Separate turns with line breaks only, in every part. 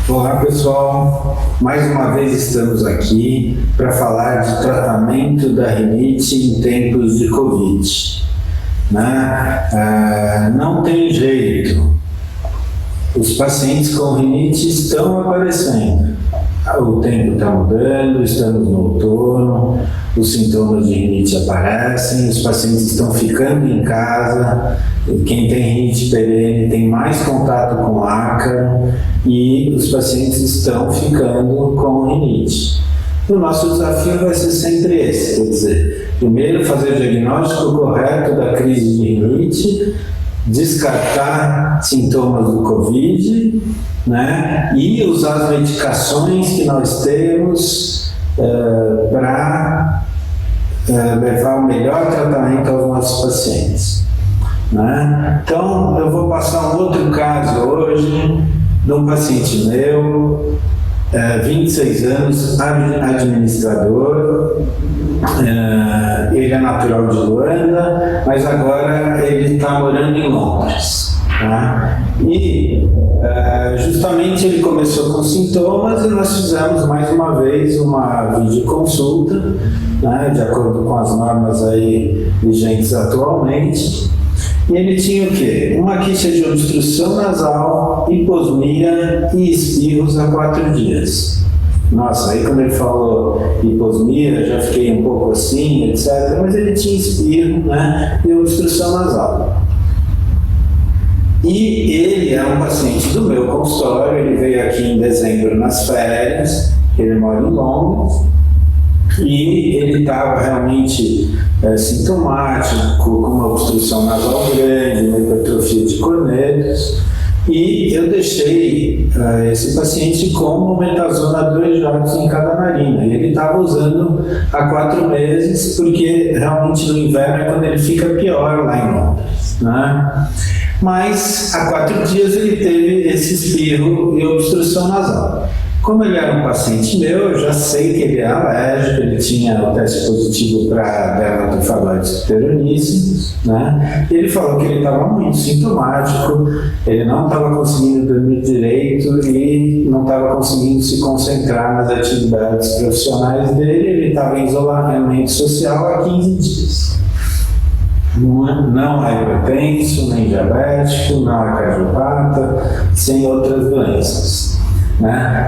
Olá pessoal, mais uma vez estamos aqui para falar de tratamento da rinite em tempos de Covid. Não tem jeito, os pacientes com rinite estão aparecendo. O tempo está mudando, estamos no outono, os sintomas de rinite aparecem, os pacientes estão ficando em casa, quem tem rinite perene tem mais contato com ácaro e os pacientes estão ficando com rinite. O nosso desafio vai ser sempre esse, quer dizer, primeiro fazer o diagnóstico correto da crise de rinite, descartar sintomas do Covid, e usar as medicações que nós temos para levar o melhor tratamento aos nossos pacientes. Então, eu vou passar um outro caso hoje de um paciente meu, 26 anos, administrador, ele é natural de Luanda, mas agora ele está morando em Londres. E justamente ele começou com sintomas e nós fizemos mais uma vez uma videoconsulta, de acordo com as normas aí vigentes atualmente. E ele tinha o quê? Uma queixa de obstrução nasal, hiposmia e espirros há 4 dias. Nossa, aí quando ele falou hiposmia, já fiquei um pouco assim, etc. Mas ele tinha espirro, e obstrução nasal. E ele é um paciente do meu consultório, ele veio aqui em dezembro nas férias, ele mora em Londres, e ele estava realmente sintomático, com uma obstrução nasal grande, uma hipertrofia de cornetos, e eu deixei esse paciente com mometazona 2 jatos em cada narina, e ele estava usando há 4 meses, porque realmente no inverno é quando ele fica pior lá em Londres, Mas há 4 dias ele teve esse espirro e obstrução nasal. Como ele era um paciente meu, eu já sei que ele é alérgico, ele tinha o teste positivo para dermatofagoides pteroníceos, Ele falou que ele estava muito sintomático, ele não estava conseguindo dormir direito e não estava conseguindo se concentrar nas atividades profissionais dele, ele estava em isolamento social há 15 dias. Não é hipertenso, nem diabético, não é cardiopata, sem outras doenças.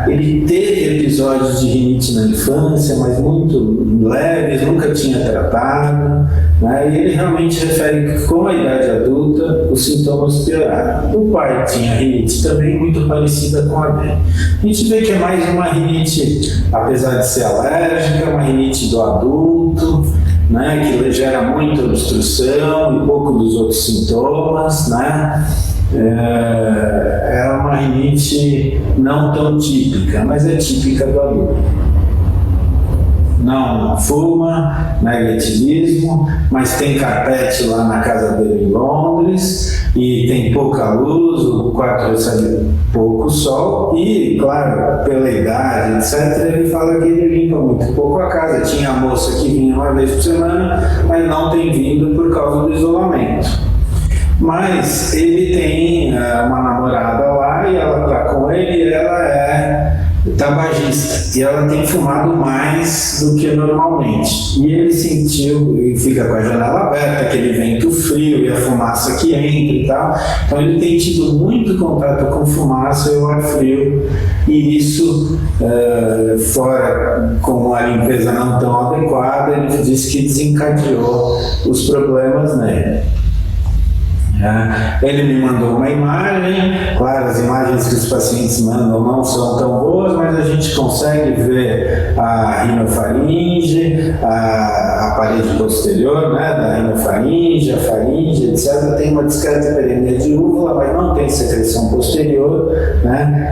Ele teve episódios de rinite na infância, mas muito leves, nunca tinha tratado, e ele realmente refere que com a idade adulta os sintomas pioraram. O pai tinha rinite também muito parecida com a dele. A gente vê que é mais uma rinite, apesar de ser alérgica, uma rinite do adulto, que gera muita obstrução e pouco dos outros sintomas, É uma rinite não tão típica, mas é típica do adulto. Não fuma, é etilismo, mas tem carpete lá na casa dele em Londres e tem pouca luz, o quarto recebe pouco sol e, claro, pela idade, etc., ele fala que ele limpa muito pouco a casa. Tinha a moça que vinha uma vez por semana, mas não tem vindo por causa do isolamento. Mas ele tem uma namorada lá e ela está com ele e ela é tabagista e ela tem fumado mais do que normalmente. E ele sentiu, e fica com a janela aberta, aquele vento frio e a fumaça que entra e tal. Então ele tem tido muito contato com fumaça e o ar frio, e isso, fora com a limpeza não tão adequada, ele disse que desencadeou os problemas nele. Ele me mandou uma imagem, claro, as imagens que os pacientes mandam não são tão boas, mas a gente consegue ver a rinofaringe, a parede posterior, da rinofaringe, a faringe, etc. Tem uma discreta hiperemia de úvula, mas não tem secreção posterior,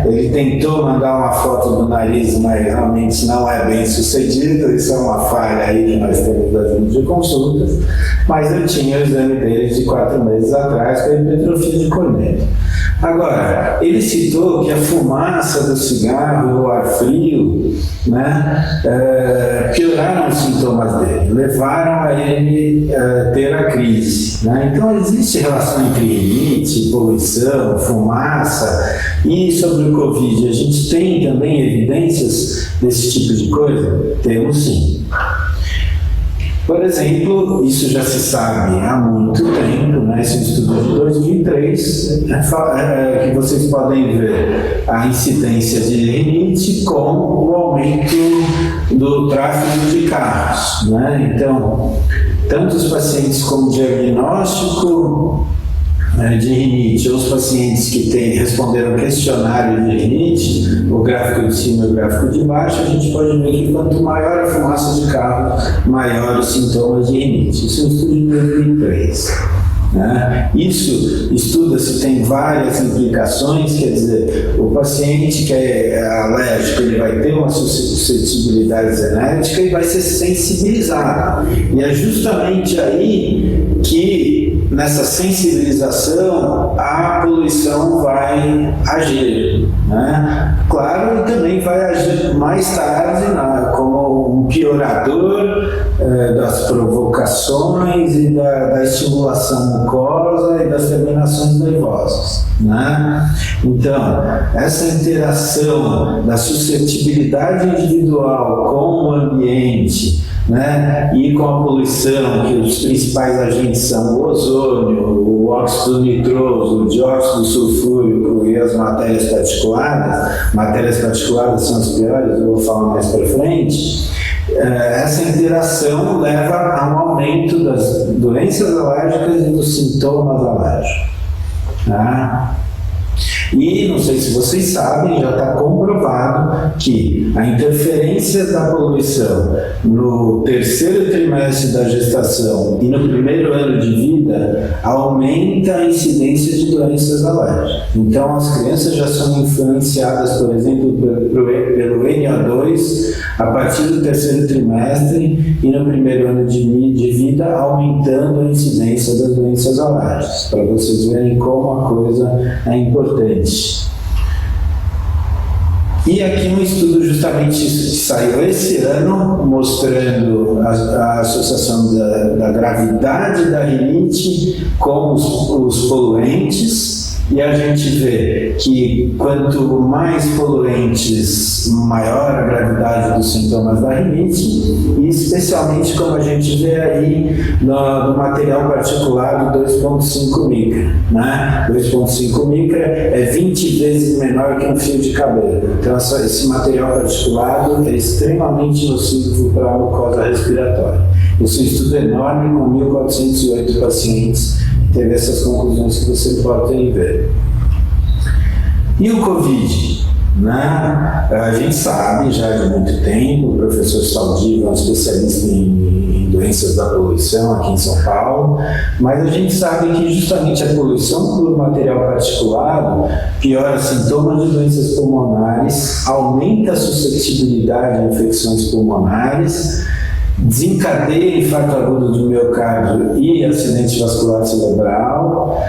Ele tentou mandar uma foto do nariz, mas realmente não é bem sucedido, isso é uma falha aí que nós temos das videoconsultas, mas eu tinha o exame dele de 4 meses atrás com a hipertrofia de corneto. Agora, ele citou que a fumaça do cigarro e o ar frio, né, pioraram os sintomas dele, levaram a ele ter a crise. Né? Então, existe relação entre rinite, poluição, fumaça e sobre o Covid. A gente tem também evidências desse tipo de coisa? Temos sim. Por exemplo, isso já se sabe há muito tempo, né? Esse estudo de 2003, que vocês podem ver a incidência de rinite com o aumento do tráfego de carros. Né? Então, tanto os pacientes com diagnóstico de rinite, ou os pacientes que responderam questionário de rinite, o gráfico de cima e o gráfico de baixo, a gente pode ver que quanto maior a fumaça de carro, maior os sintomas de rinite. Isso é um estudo de 2003. Né? Isso estuda-se, tem várias implicações, quer dizer, o paciente que é alérgico, ele vai ter uma suscetibilidade genética e vai ser sensibilizado. E é justamente aí que, nessa sensibilização, a poluição vai agir. Né? Claro, e também vai agir mais tarde como um piorador das provocações e da estimulação mucosa e das terminações nervosas. Né? Então, essa interação da suscetibilidade individual com o ambiente, né, e com a poluição, que os principais agentes são o ozônio, o óxido nitroso, o dióxido sulfúrico e as matérias particuladas são as piores, eu vou falar mais para frente. Essa interação leva a um aumento das doenças alérgicas e dos sintomas alérgicos. Tá? E, não sei se vocês sabem, já está comprovado que a interferência da poluição no terceiro trimestre da gestação e no primeiro ano de vida aumenta a incidência de doenças alérgicas. Então, as crianças já são influenciadas, por exemplo, pelo NO2 a partir do terceiro trimestre e no primeiro ano de vida, aumentando a incidência das doenças alérgicas, para vocês verem como a coisa é importante. E aqui um estudo justamente que saiu esse ano, mostrando a associação da gravidade da rinite com os poluentes. E a gente vê que quanto mais poluentes, maior a gravidade dos sintomas da rinite, e especialmente como a gente vê aí no material particulado 2,5 micra. Né? 2,5 micra é 20 vezes menor que um fio de cabelo. Então esse material particulado é extremamente nocivo para a mucosa respiratória. Esse é um estudo enorme com 1.408 pacientes. Teve essas conclusões que você pode ver. E o Covid? Né? A gente sabe já de muito tempo, o professor Saldiva é um especialista em doenças da poluição aqui em São Paulo, mas a gente sabe que justamente a poluição por material particulado piora sintomas de doenças pulmonares, aumenta a suscetibilidade a infecções pulmonares, desencadeia infarto agudo do miocárdio e acidente vascular cerebral,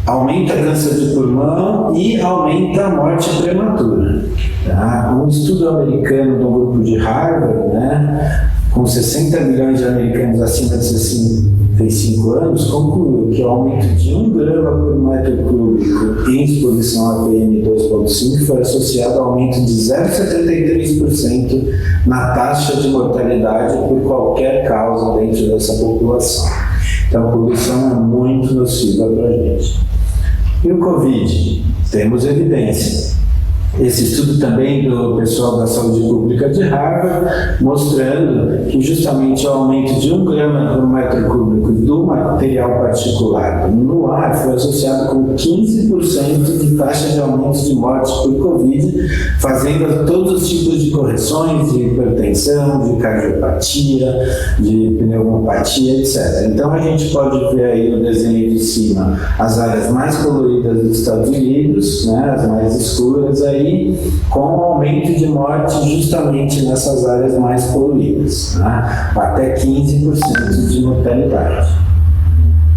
aumenta câncer de pulmão e aumenta a morte prematura. Tá? Um estudo americano do grupo de Harvard, né, com 60 milhões de americanos acima de 65 anos, concluiu que o aumento de 1 grama por metro cúbico em exposição a PM2,5 foi associado ao aumento de 0,73% na taxa de mortalidade por qualquer causa dentro dessa população. Então, a poluição é muito nociva para a gente. E o Covid? Temos evidência. Esse estudo também do pessoal da saúde pública de Harvard, mostrando que justamente o aumento de 1 grama por metro cúbico do material particulado no ar foi associado com 15% de taxa de aumento de mortes por Covid, fazendo todos os tipos de correções de hipertensão, de cardiopatia, de pneumopatia, etc. Então a gente pode ver aí no desenho de cima as áreas mais poluídas dos Estados Unidos, né, as mais escuras aí, com o aumento de morte justamente nessas áreas mais poluídas, né? Até 15% de mortalidade.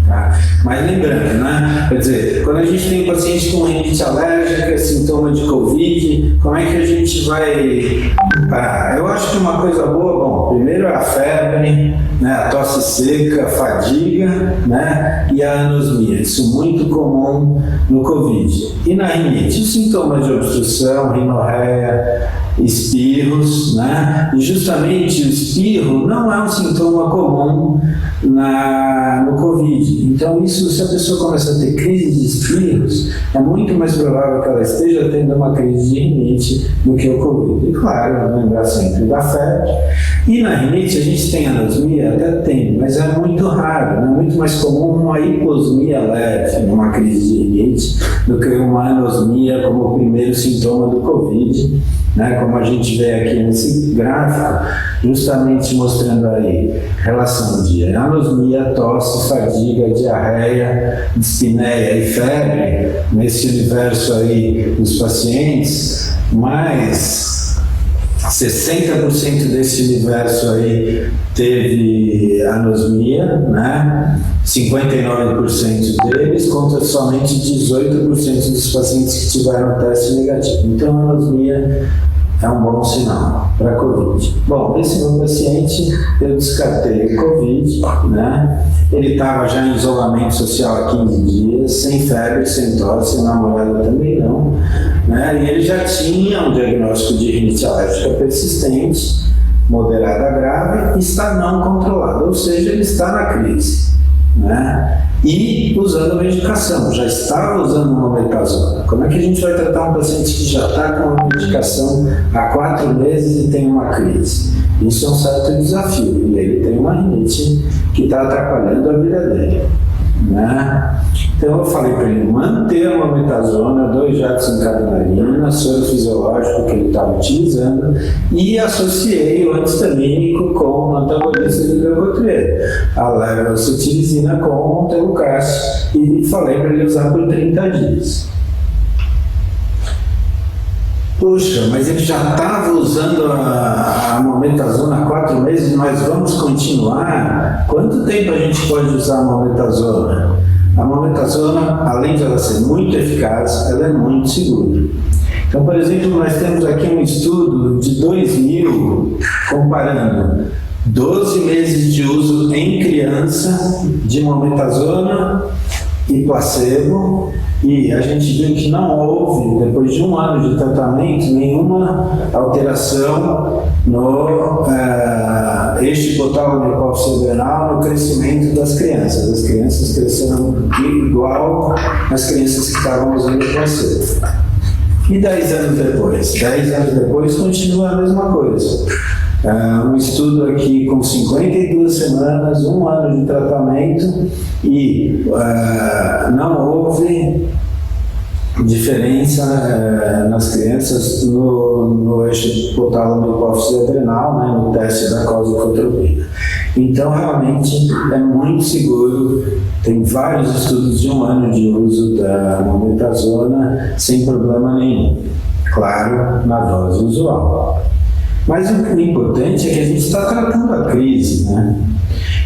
Tá? Mas lembrando, né? Quer dizer, quando a gente tem um paciente com rinite alérgica, sintoma de Covid, como é que a gente vai parar? Eu acho que uma coisa boa, bom, primeiro é a febre, né? A tosse seca, a fadiga, né? E a anosmia, isso muito comum no Covid. E na rinite, os sintomas de obstrução, rinorreia, espirros, né? E justamente o espirro não é um sintoma comum no Covid. Então, isso, se a pessoa começa a ter crise de espirros, é muito mais provável que ela esteja tendo uma crise de rinite do que o Covid. E claro, lembrar sempre da febre. E na rinite, a gente tem anosmia? Até tem, mas é muito raro, né? É muito mais comum uma hiposmia leve numa crise de rinite do que uma anosmia como o primeiro sintoma do Covid, né? Como a gente vê aqui nesse gráfico, justamente mostrando aí relação de anosmia, tosse, fadiga, diarreia, dispneia e febre, nesse universo aí dos pacientes, mas 60% desse universo aí teve anosmia, né? 59% deles contra somente 18% dos pacientes que tiveram teste negativo. Então, a anosmia é um bom sinal para a Covid. Bom, esse meu paciente, eu descartei o Covid, né? Ele estava já em isolamento social há 15 dias, sem febre, sem tosse, a namorada também não, né? E ele já tinha um diagnóstico de rinite alérgica persistente, moderada a grave, e está não controlado, ou seja, ele está na crise, né? E usando medicação, já estava usando uma metazona. Como é que a gente vai tratar um paciente que já está com uma medicação há 4 meses e tem uma crise? Isso é um certo desafio, e ele tem uma rinite que está atrapalhando a vida dele, né? Então eu falei para ele manter uma metazona, 2 jatos em cada narina, soro fisiológico que ele estava utilizando, e associei o antistamínico com o antagonista do leucotrieno, a levocetilizina com o montelukast, e falei para ele usar por 30 dias. Puxa, mas ele já estava usando a mometazona há 4 meses, nós vamos continuar? Quanto tempo a gente pode usar a mometazona? A mometazona, além de ela ser muito eficaz, ela é muito segura. Então, por exemplo, nós temos aqui um estudo de 2000 comparando 12 meses de uso em criança de mometazona e placebo, e a gente viu que não houve, depois de 1 ano de tratamento, nenhuma alteração no eixo hipotálamo hipófise adrenal no crescimento das crianças. As crianças cresceram igual às crianças que estavam usando o placebo. E 10 anos depois? 10 anos depois continua a mesma coisa. Um estudo aqui com 52 semanas, 1 ano de tratamento, e não houve diferença nas crianças no eixo hipotálamo hipófise adrenal, né, no teste da cosicotropina. Então, realmente, é muito seguro. Tem vários estudos de 1 ano de uso da mometazona sem problema nenhum. Claro, na dose usual. Mas o importante é que a gente está tratando a crise, né?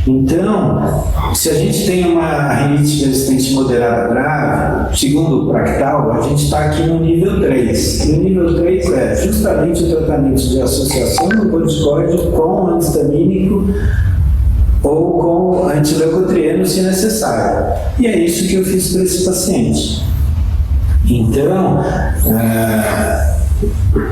Então, se a gente tem uma rinite persistente moderada grave, segundo o Practal, a gente está aqui no nível 3. E o nível 3 é justamente o tratamento de associação do corticoide com antistamínico ou com antileucotrieno, se necessário. E é isso que eu fiz para esse paciente. Então,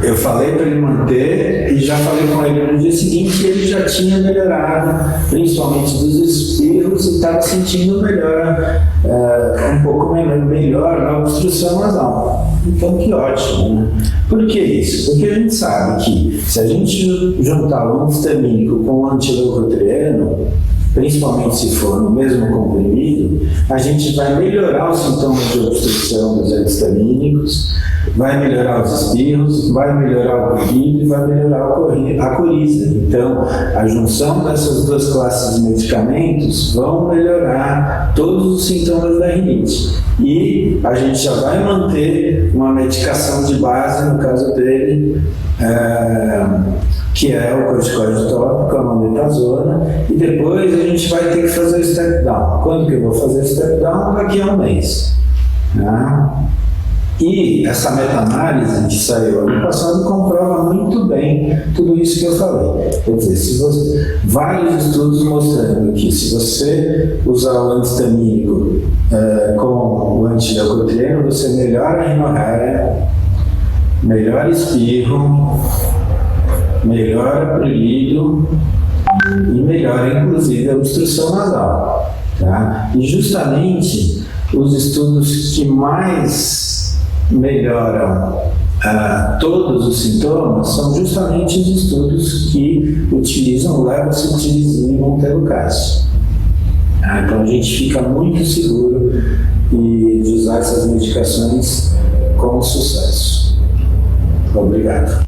eu falei para ele manter, e já falei com ele no dia seguinte que ele já tinha melhorado, principalmente dos espirros, e estava sentindo melhor, um pouco melhor na obstrução nasal. Então, que ótimo, né? Por que isso? Porque a gente sabe que se a gente juntar o antistamínico com o antileucotrieno, principalmente se for no mesmo comprimido, a gente vai melhorar os sintomas de obstrução dos antistamínicos, vai melhorar os espirros, vai melhorar o corrido e vai melhorar a coriza. Então, a junção dessas 2 classes de medicamentos vão melhorar todos os sintomas da rinite. E a gente já vai manter uma medicação de base, no caso dele, que é o corticoide tópico, a mometasona, e depois a gente vai ter que fazer o step down. Quando que eu vou fazer o step down? Daqui a um mês. Né? E essa meta-análise que saiu ano passado comprova muito bem tudo isso que eu falei. Quer dizer, vários estudos mostrando que se você usar o antihistamínico com o antileucotrieno, você melhora a rinorreia, melhora espirro, melhora prurido e melhora inclusive a obstrução nasal. Tá? E justamente os estudos que mais melhoram todos os sintomas são justamente os estudos que utilizam o levocetilizina e montelukast. Então a gente fica muito seguro de usar essas medicações com sucesso. Obrigado.